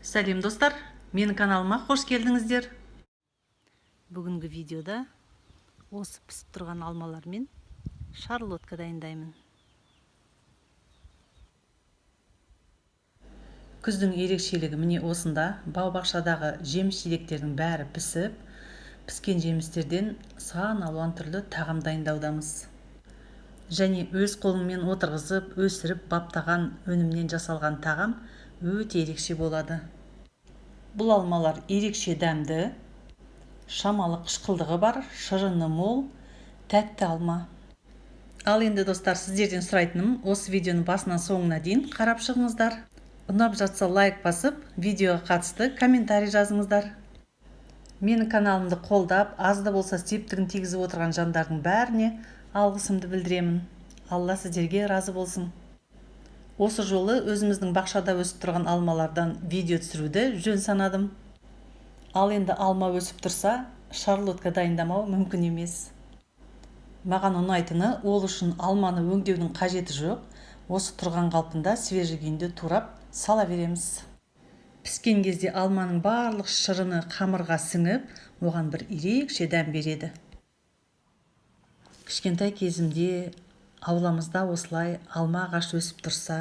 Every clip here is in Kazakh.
Сәлем достар, менің каналыма қош келдіңіздер. Бүгінгі видеода осы пісіп тұрған алмалармен шарлотка дайындаймын. Күздің ерекшелігі міне осында. Бау-бақшадағы жеміс-жидектердің бәрі пісіп, піскен жемістерден сан алуан түрлі тағам дайындаудамыз. Және өз қолыммен отырғызып, өсіріп, баптаған өнімнен жасалған тағам өте ерекше болады. Бұл алмалар ерекше дәмді, шамалы қышқылдығы бар, шырыны мол, тәтті алма. Ал енді достар, сіздерден сұрайтыным, осы видеоны басынан соңына дейін қарап шығыңыздар. Ұнап жатса лайк басып, видеоға қатысты комментарий жазыңыздар. Менің каналымды қолдап, аз да болса септігін тигізіп отырған жандардың бәріне алғысымды білдіремін. Алла сіздерге разы болсын. Осы жолы өзіміздің бақшада өсіп тұрған алмалардан видео түсіруді жөн санадым. Ал енді алма өсіп тұрса, шарлотка дайындамау мүмкін емес. Маған ұнайтыны, ол үшін алманы өңдеудің қажеті жоқ. Осы тұрған қалпында свежий күйінде турап сала береміз. Піскен кезде алманың барлық шырыны қамырға сіңіп, оған бір ерекше дәм береді. Кішкентай кезімде ауламызда осылай алма ағаш өсіп тұрса,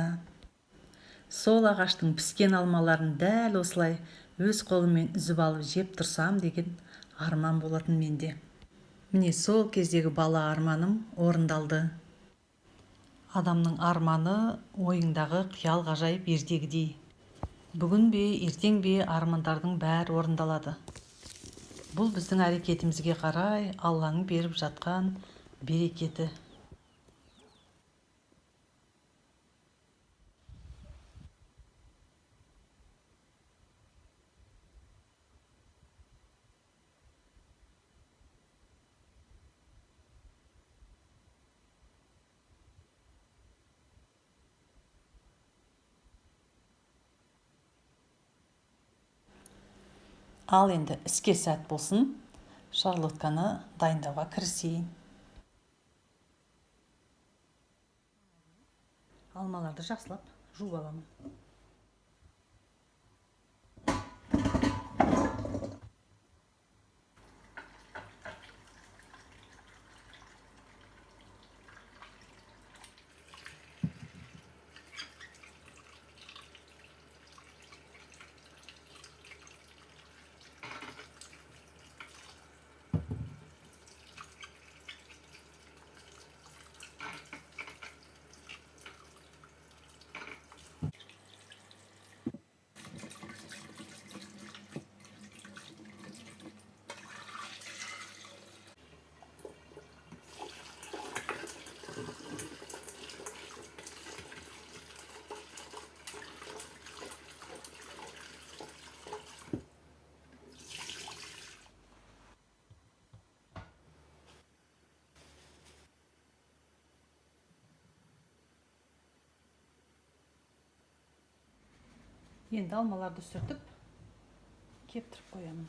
сол ағаштың піскен алмаларын дәл осылай өз қолыммен үзіп алып жеп тұрсам деген арман болатын менде. Міне сол кездегі бала арманым орындалды. Адамның арманы ойыңдағы қиял ғажайып ертегідей. Бүгін бе, ертең бе армандардың бәрі орындалады. Бұл біздің әрекетімізге қарай Алланың беріп жатқан берекеті. Ал енді іске сәт болсын, шарлотканы дайындауға кірісейін. Алмаларды жақсылап жуып аламын. Енді алмаларды сүртіп, кептіріп қоямын.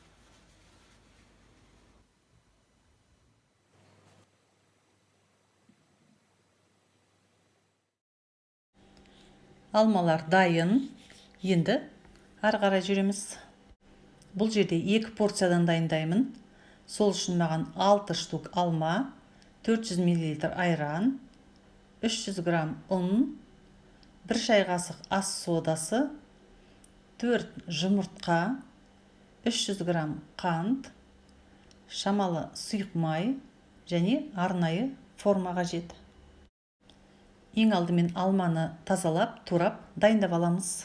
Алмалар дайын. Енді ары қарай жүреміз. Бұл жерде 2 порциядан дайындаймын. Сол үшін маған 6 штук алма, 400 мл айран, 300 грамм ұн, 1 шай қасық ас содасы, 4 жұмыртқа, 300 грамм қант, шамалы сұйық май және арнайы форма қажет. Ең алдымен алманы тазалап, турап дайындап аламыз.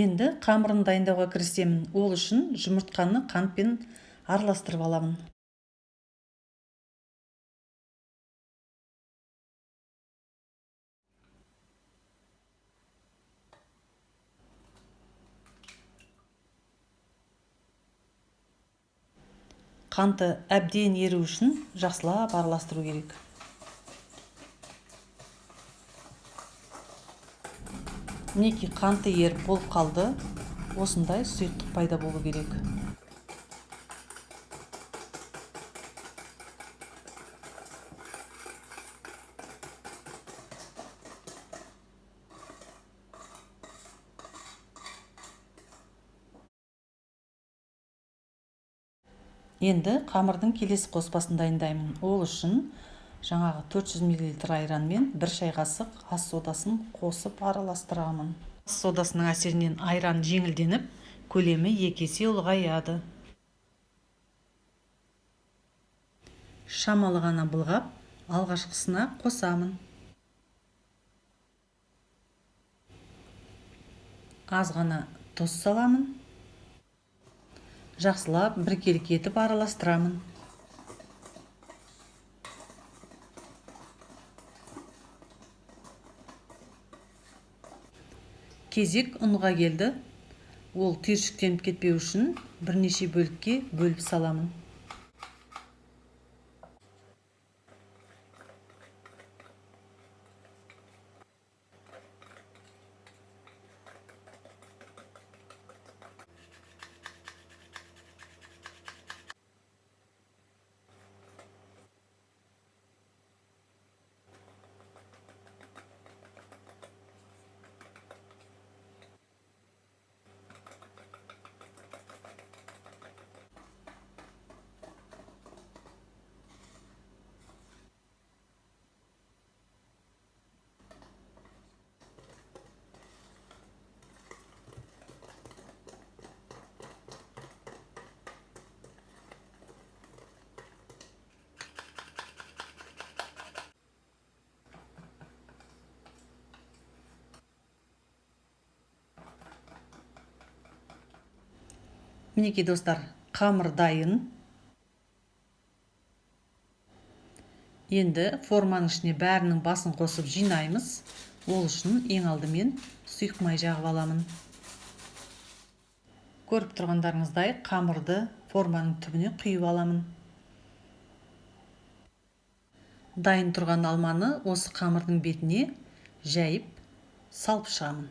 Енді қамырын дайындауға кірісемін. Ол үшін жұмыртқаны қантпен араластырып аламын. Қанты әбден еру үшін жақсылап араластыру керек. Мінекей қанты еріп болып қалды. Осындай сұйықтық пайда болу керек. Енді қамырдың келесі қоспасын дайындаймын. Ол үшін жаңағы 400 мл айран мен 1 шай қасық ас содасын қосып араластырамын. Ас содасының әсерінен айран жеңілденіп, көлемі 2 есе ұлғаяды. Шамалы ғана былғап, алғашқысына қосамын. Аз ғана тұз саламын. Жақсылап біркелкі етіп араластырамын. Кезек ұнға келді. Ол түйіршіктеніп кетпеу үшін бірнеше бөлікке бөліп саламын. Мінекей достар, қамыр дайын. Енді форманың ішіне бәрінің басын қосып жинаймыз. Ол үшін ең алдымен сұйық май жағып аламын. Көріп тұрғандарыңыздай қамырды форманың түбіне құйып аламын. Дайын тұрған алманы осы қамырдың бетіне жайып салып шығамын.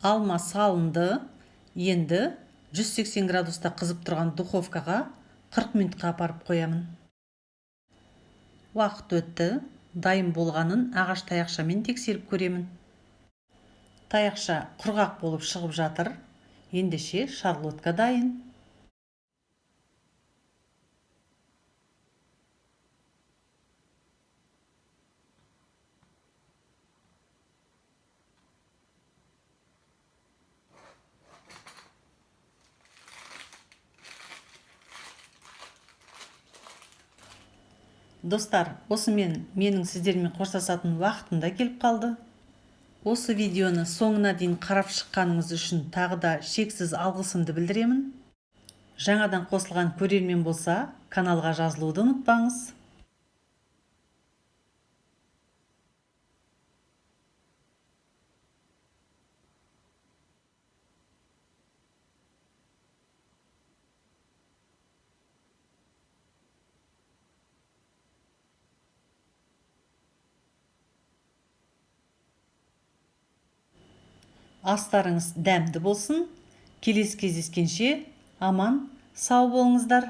Алма салынды. Енді 180 градуста қызып тұрған духовкаға 40 минутқа апарып қоямын. Уақыт өтті. Дайын болғанын ағаш таяқшамен тексеріп көремін. Таяқша құрғақ болып шығып жатыр. Ендеше шарлотка дайын. Достар, осымен менің сіздермен қоштасатын уақытым да келіп қалды. Осы видеоны соңына дейін қарап шыққаныңыз үшін тағы да шексіз алғысымды білдіремін. Жаңадан қосылған көрермен болса, каналға жазылуды ұмытпаңыз. Астарыңыз дәмді болсын. Келесі кездескенше аман, сау болыңыздар.